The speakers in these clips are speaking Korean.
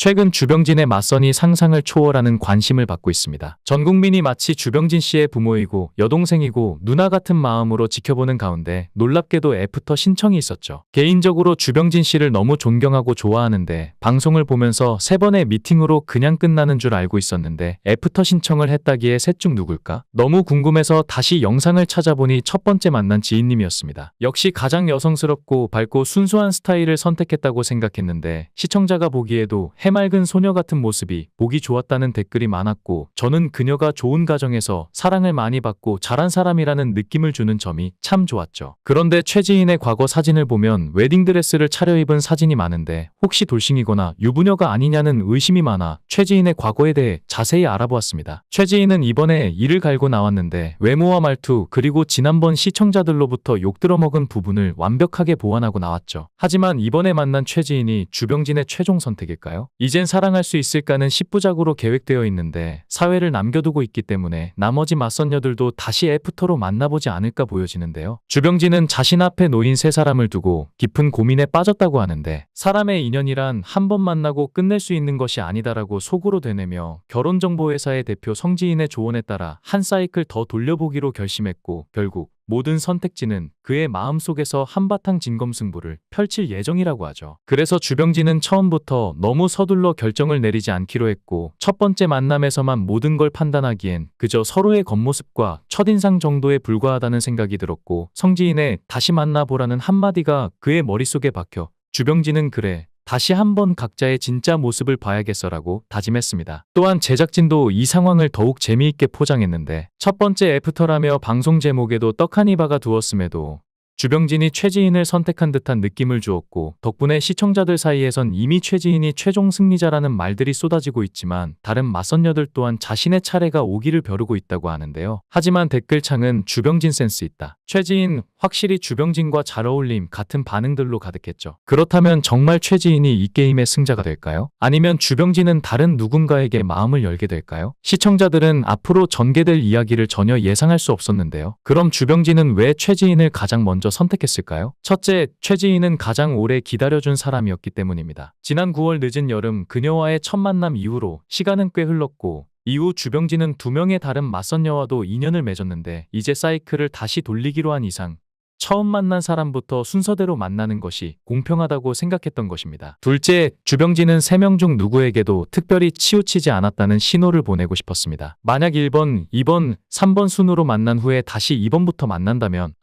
최근 주병진의 맞선이 상상을 초월하는 관심을 받고 있습니다. 전 국민이 마치 주병진 씨의 부모이고 여동생이고 누나 같은 마음으로 지켜보는 가운데 놀랍게도 애프터 신청이 있었죠. 개인적으로 주병진 씨를 너무 존경하고 좋아하는데 방송을 보면서 3번의 미팅으로 그냥 끝나는 줄 알고 있었는데 애프터 신청을 했다기에 셋 중 누굴까? 너무 궁금해서 다시 영상을 찾아보니 첫 번째 만난 지인님이었습니다. 역시 가장 여성스럽고 밝고 순수한 스타일을 선택했다고 생각했는데 시청자가 보기에도 해맑은 소녀 같은 모습이 보기 좋았다는 댓글이 많았고 저는 그녀가 좋은 가정에서 사랑을 많이 받고 잘한 사람이라는 느낌을 주는 점이 참 좋았죠. 그런데 최지인의 과거 사진을 보면 웨딩드레스를 차려입은 사진이 많은데 혹시 돌싱이거나 유부녀가 아니냐는 의심이 많아 최지인의 과거에 대해 자세히 알아보았습니다. 최지인은 이번에 이를 갈고 나왔는데 외모와 말투 그리고 지난번 시청자들로부터 욕 들어먹은 부분을 완벽하게 보완하고 나왔죠. 하지만 이번에 만난 최지인이 주병진의 최종 선택일까요? 이젠 사랑할 수 있을까는 10부작으로 계획되어 있는데 사회를 남겨두고 있기 때문에 나머지 맞선녀들도 다시 애프터로 만나보지 않을까 보여지는데요. 주병진은 자신 앞에 놓인 3사람을 두고 깊은 고민에 빠졌다고 하는데 사람의 인연이란 한 번 만나고 끝낼 수 있는 것이 아니다라고 속으로 되뇌며 결혼정보회사의 대표 성지인의 조언에 따라 한 사이클 더 돌려보기로 결심했고 결국 모든 선택지는 그의 마음속에서 한바탕 진검승부를 펼칠 예정이라고 하죠. 그래서 주병진은 처음부터 너무 서둘러 결정을 내리지 않기로 했고 첫 번째 만남에서만 모든 걸 판단하기엔 그저 서로의 겉모습과 첫인상 정도에 불과하다는 생각이 들었고 성지인의 다시 만나보라는 한마디가 그의 머릿속에 박혀 주병진은 그래 다시 한번 각자의 진짜 모습을 봐야겠어라고 다짐했습니다. 또한 제작진도 이 상황을 더욱 재미있게 포장했는데 첫 번째 애프터라며 방송 제목에도 떡하니 박아두었음에도 주병진이 최지인을 선택한 듯한 느낌을 주었고 덕분에 시청자들 사이에선 이미 최지인이 최종 승리자라는 말들이 쏟아지고 있지만 다른 맞선녀들 또한 자신의 차례가 오기를 벼르고 있다고 하는데요. 하지만 댓글창은 주병진 센스 있다. 최지인 확실히 주병진과 잘 어울림 같은 반응들로 가득했죠. 그렇다면 정말 최지인이 이 게임의 승자가 될까요? 아니면 주병진은 다른 누군가에게 마음을 열게 될까요? 시청자들은 앞으로 전개될 이야기를 전혀 예상할 수 없었는데요. 그럼 주병진은 왜 최지인을 가장 먼저 선택했을까요? 첫째, 최지인은 가장 오래 기다려준 사람이었기 때문입니다. 지난 9월 늦은 여름 그녀와의 첫 만남 이후로 시간은 꽤 흘렀고 이후 주병진은 2명의 다른 맞선녀와도 인연을 맺었는데 이제 사이클을 다시 돌리기로 한 이상 처음 만난 사람부터 순서대로 만나는 것이 공평하다고 생각했던 것입니다. 둘째, 주병진은 3명 중 누구에게도 특별히 치우치지 않았다는 신호를 보내고 싶었습니다. 만약 1번, 2번, 3번 순으로 만난 후에 다시 2번부터 만난다면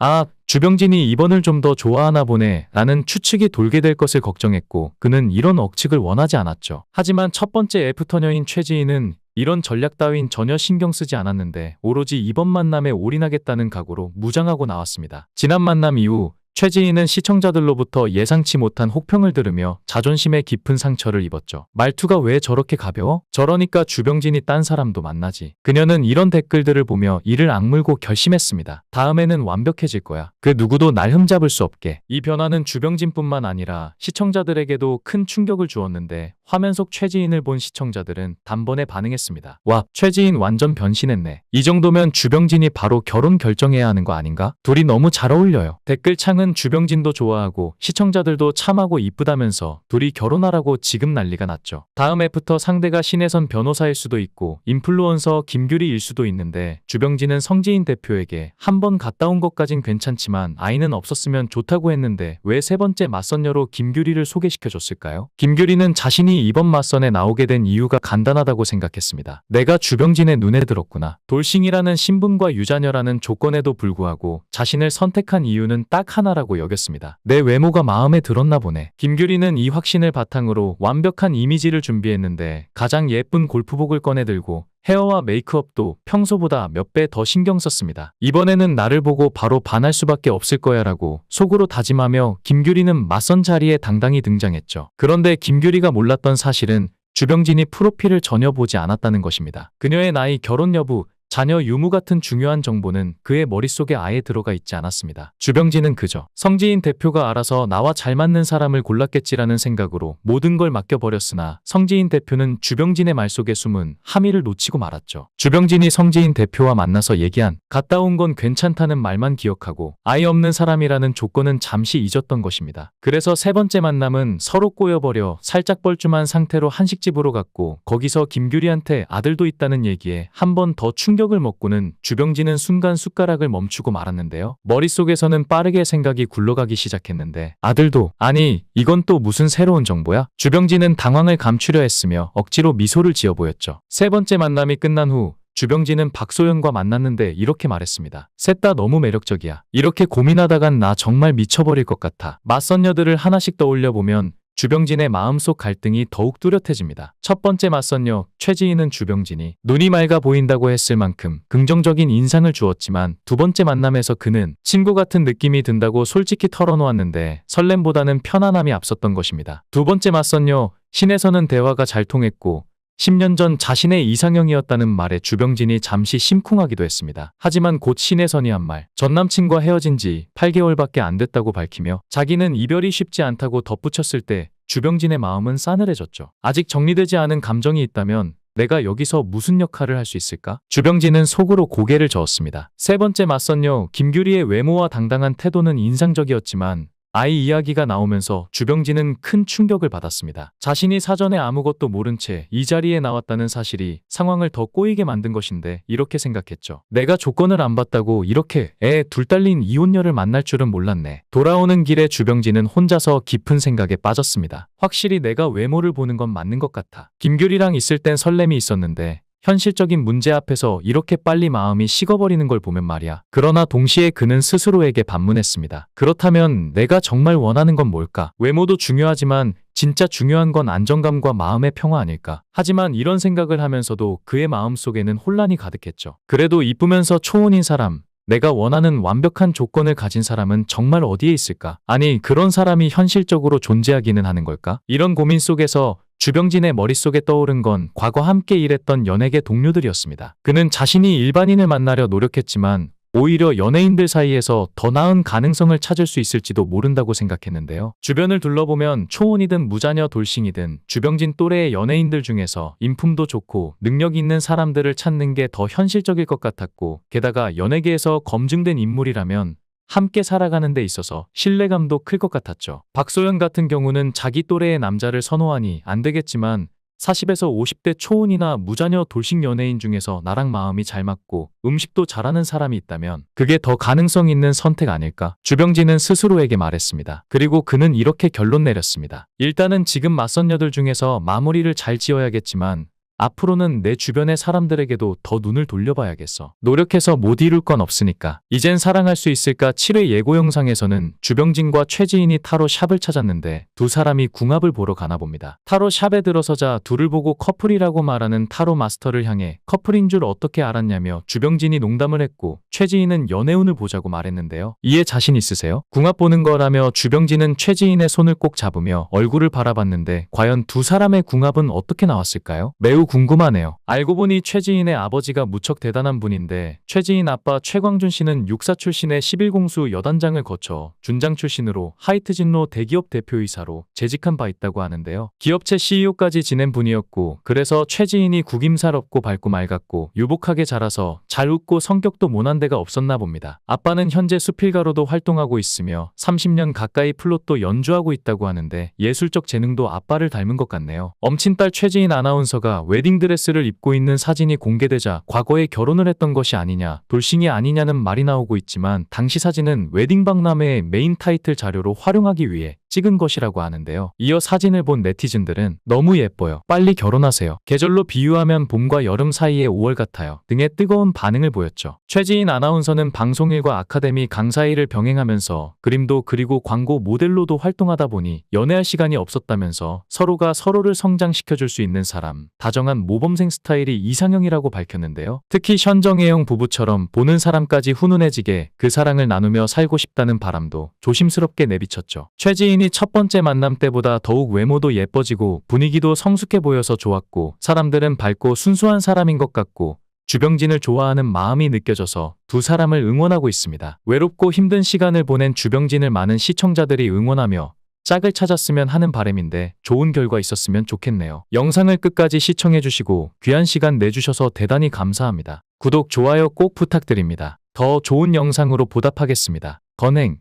주병진이 2번을 좀 더 좋아하나 보네 라는 추측이 돌게 될 것을 걱정했고 그는 이런 억측을 원하지 않았죠. 하지만 첫 번째 애프터녀인 최지인은 이런 전략 따윈 전혀 신경 쓰지 않았는데 오로지 이번 만남에 올인하겠다는 각오로 무장하고 나왔습니다. 지난 만남 이후 최지인은 시청자들로부터 예상치 못한 혹평을 들으며 자존심에 깊은 상처를 입었죠. 말투가 왜 저렇게 가벼워? 저러니까 주병진이 딴 사람도 만나지. 그녀는 이런 댓글들을 보며 이를 악물고 결심했습니다. 다음에는 완벽해질 거야. 그 누구도 날 흠잡을 수 없게. 이 변화는 주병진뿐만 아니라 시청자들에게도 큰 충격을 주었는데 화면 속 최지인을 본 시청자들은 단번에 반응했습니다. 와, 최지인 완전 변신했네. 이 정도면 주병진이 바로 결혼 결정해야 하는 거 아닌가? 둘이 너무 잘 어울려요. 댓글창은 주병진도 좋아하고 시청자들도 참하고 이쁘다면서 둘이 결혼하라고 지금 난리가 났죠. 다음 애프터 상대가 신혜선 변호사일 수도 있고 인플루언서 김규리일 수도 있는데 주병진은 성지인 대표에게 한 번 갔다 온 것까진 괜찮지만 아이는 없었으면 좋다고 했는데 왜 3번째 맞선녀로 김규리를 소개시켜줬을까요? 김규리는 자신이 이번 맞선에 나오게 된 이유가 간단하다고 생각했습니다. 내가 주병진의 눈에 들었구나. 돌싱이라는 신분과 유자녀라는 조건에도 불구하고 자신을 선택한 이유는 딱 하나라고 여겼습니다. 내 외모가 마음에 들었나 보네. 김규리는 이 확신을 바탕으로 완벽한 이미지를 준비했는데 가장 예쁜 골프복을 꺼내들고 헤어와 메이크업도 평소보다 몇 배 더 신경 썼습니다. 이번에는 나를 보고 바로 반할 수밖에 없을 거야 라고 속으로 다짐하며 김규리는 맞선 자리에 당당히 등장했죠. 그런데 김규리가 몰랐던 사실은 주병진이 프로필을 전혀 보지 않았다는 것입니다. 그녀의 나이, 결혼 여부, 자녀 유무 같은 중요한 정보는 그의 머릿속에 아예 들어가 있지 않았습니다. 주병진은 그저 성지인 대표가 알아서 나와 잘 맞는 사람을 골랐겠지라는 생각으로 모든 걸 맡겨버렸으나 성지인 대표는 주병진의 말 속에 숨은 함의를 놓치고 말았죠. 주병진이 성지인 대표와 만나서 얘기한 갔다 온 건 괜찮다는 말만 기억하고 아이 없는 사람이라는 조건은 잠시 잊었던 것입니다. 그래서 세 번째 만남은 서로 꼬여버려 살짝 뻘쭘한 상태로 한식집으로 갔고 거기서 김규리한테 아들도 있다는 얘기에 한 번 더 충격을 먹고는 주병진은 순간 숟가락을 멈추고 말았는데요. 머릿속에서는 빠르게 생각이 굴러가기 시작했는데 아들도? 아니 이건 또 무슨 새로운 정보야? 주병진은 당황을 감추려 했으며 억지로 미소를 지어 보였죠. 세 번째 만남이 끝난 후 주병진은 박소연과 만났는데 이렇게 말했습니다. 셋 다 너무 매력적이야. 이렇게 고민하다간 나 정말 미쳐버릴 것 같아. 맞선녀들을 하나씩 떠올려 보면 주병진의 마음속 갈등이 더욱 뚜렷해집니다. 첫 번째 맞선녀 최지희는 주병진이 눈이 맑아 보인다고 했을 만큼 긍정적인 인상을 주었지만 두 번째 만남에서 그는 친구 같은 느낌이 든다고 솔직히 털어놓았는데 설렘보다는 편안함이 앞섰던 것입니다. 두 번째 맞선녀 신에서는 대화가 잘 통했고 10년 전 자신의 이상형이었다는 말에 주병진이 잠시 심쿵하기도 했습니다. 하지만 곧 신혜선이 한 말, 전 남친과 헤어진 지 8개월밖에 안 됐다고 밝히며 자기는 이별이 쉽지 않다고 덧붙였을 때 주병진의 마음은 싸늘해졌죠. 아직 정리되지 않은 감정이 있다면 내가 여기서 무슨 역할을 할 수 있을까? 주병진은 속으로 고개를 저었습니다. 세 번째 맞선녀 김규리의 외모와 당당한 태도는 인상적이었지만 아이 이야기가 나오면서 주병진은 큰 충격을 받았습니다. 자신이 사전에 아무것도 모른 채 이 자리에 나왔다는 사실이 상황을 더 꼬이게 만든 것인데 이렇게 생각했죠. 내가 조건을 안 받다고 이렇게 애 둘 딸린 이혼녀를 만날 줄은 몰랐네. 돌아오는 길에 주병진은 혼자서 깊은 생각에 빠졌습니다. 확실히 내가 외모를 보는 건 맞는 것 같아. 김규리랑 있을 땐 설렘이 있었는데 현실적인 문제 앞에서 이렇게 빨리 마음이 식어버리는 걸 보면 말이야. 그러나 동시에 그는 스스로에게 반문했습니다. 그렇다면 내가 정말 원하는 건 뭘까? 외모도 중요하지만 진짜 중요한 건 안정감과 마음의 평화 아닐까? 하지만 이런 생각을 하면서도 그의 마음속에는 혼란이 가득했죠. 그래도 이쁘면서 초혼인 사람, 내가 원하는 완벽한 조건을 가진 사람은 정말 어디에 있을까? 아니, 그런 사람이 현실적으로 존재하기는 하는 걸까? 이런 고민 속에서 주병진의 머릿속에 떠오른 건 과거 함께 일했던 연예계 동료들이었습니다. 그는 자신이 일반인을 만나려 노력했지만 오히려 연예인들 사이에서 더 나은 가능성을 찾을 수 있을지도 모른다고 생각했는데요. 주변을 둘러보면 초혼이든 무자녀 돌싱이든 주병진 또래의 연예인들 중에서 인품도 좋고 능력 있는 사람들을 찾는 게 더 현실적일 것 같았고 게다가 연예계에서 검증된 인물이라면 함께 살아가는 데 있어서 신뢰감도 클 것 같았죠. 박소연 같은 경우는 자기 또래의 남자를 선호하니 안 되겠지만 40에서 50대 초혼이나 무자녀 돌싱 연예인 중에서 나랑 마음이 잘 맞고 음식도 잘하는 사람이 있다면 그게 더 가능성 있는 선택 아닐까? 주병진은 스스로에게 말했습니다. 그리고 그는 이렇게 결론 내렸습니다. 일단은 지금 맞선녀들 중에서 마무리를 잘 지어야겠지만 앞으로는 내 주변의 사람들에게도 더 눈을 돌려봐야겠어. 노력해서 못 이룰 건 없으니까. 이젠 사랑할 수 있을까 7회 예고 영상에서는 주병진과 최지인이 타로 샵을 찾았는데 두 사람이 궁합을 보러 가나 봅니다. 타로 샵에 들어서자 둘을 보고 커플이라고 말하는 타로 마스터를 향해 커플인 줄 어떻게 알았냐며 주병진이 농담을 했고 최지인은 연애운을 보자고 말했는데요. 이에 자신 있으세요? 궁합 보는 거라며 주병진은 최지인의 손을 꼭 잡으며 얼굴을 바라봤는데 과연 두 사람의 궁합은 어떻게 나왔을까요? 매우 궁금하네요. 알고 보니 최지인의 아버지가 무척 대단한 분인데 최지인 아빠 최광준 씨는 육사 출신의 11공수 여단장을 거쳐 준장 출신으로 하이트진로 대기업 대표이사로 재직한 바 있다고 하는데요. 기업체 CEO까지 지낸 분이었고 그래서 최지인이 구김살없고 밝고 맑았고 유복하게 자라서 잘 웃고 성격도 모난 데가 없었나 봅니다. 아빠는 현재 수필가로도 활동하고 있으며 30년 가까이 플롯도 연주하고 있다고 하는데 예술적 재능도 아빠를 닮은 것 같네요. 엄친딸 최지인 아나운서가 웨딩드레스를 입고 있는 사진이 공개되자 과거에 결혼을 했던 것이 아니냐, 돌싱이 아니냐는 말이 나오고 있지만 당시 사진은 웨딩박람회의 메인 타이틀 자료로 활용하기 위해 찍은 것이라고 하는데요. 이어 사진을 본 네티즌들은 너무 예뻐요. 빨리 결혼하세요. 계절로 비유하면 봄과 여름 사이의 5월 같아요. 등의 뜨거운 반응을 보였죠. 최지인 아나운서는 방송일과 아카데미 강사 일을 병행하면서 그림도 그리고 광고 모델로도 활동하다 보니 연애할 시간이 없었다면서 서로가 서로를 성장시켜줄 수 있는 사람, 다정한 모범생 스타일이 이상형이라고 밝혔는데요. 특히 현정혜영 부부처럼 보는 사람까지 훈훈해지게 그 사랑을 나누며 살고 싶다는 바람도 조심스럽게 내비쳤죠. 최지인이 첫 번째 만남 때보다 더욱 외모도 예뻐지고 분위기도 성숙해 보여서 좋았고 사람들은 밝고 순수한 사람인 것 같고 주병진을 좋아하는 마음이 느껴져서 두 사람을 응원하고 있습니다. 외롭고 힘든 시간을 보낸 주병진을 많은 시청자들이 응원하며 짝을 찾았으면 하는 바람인데 좋은 결과 있었으면 좋겠네요. 영상을 끝까지 시청해주시고 귀한 시간 내주셔서 대단히 감사합니다. 구독, 좋아요 꼭 부탁드립니다. 더 좋은 영상으로 보답하겠습니다. 건행.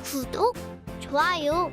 구독, 좋아요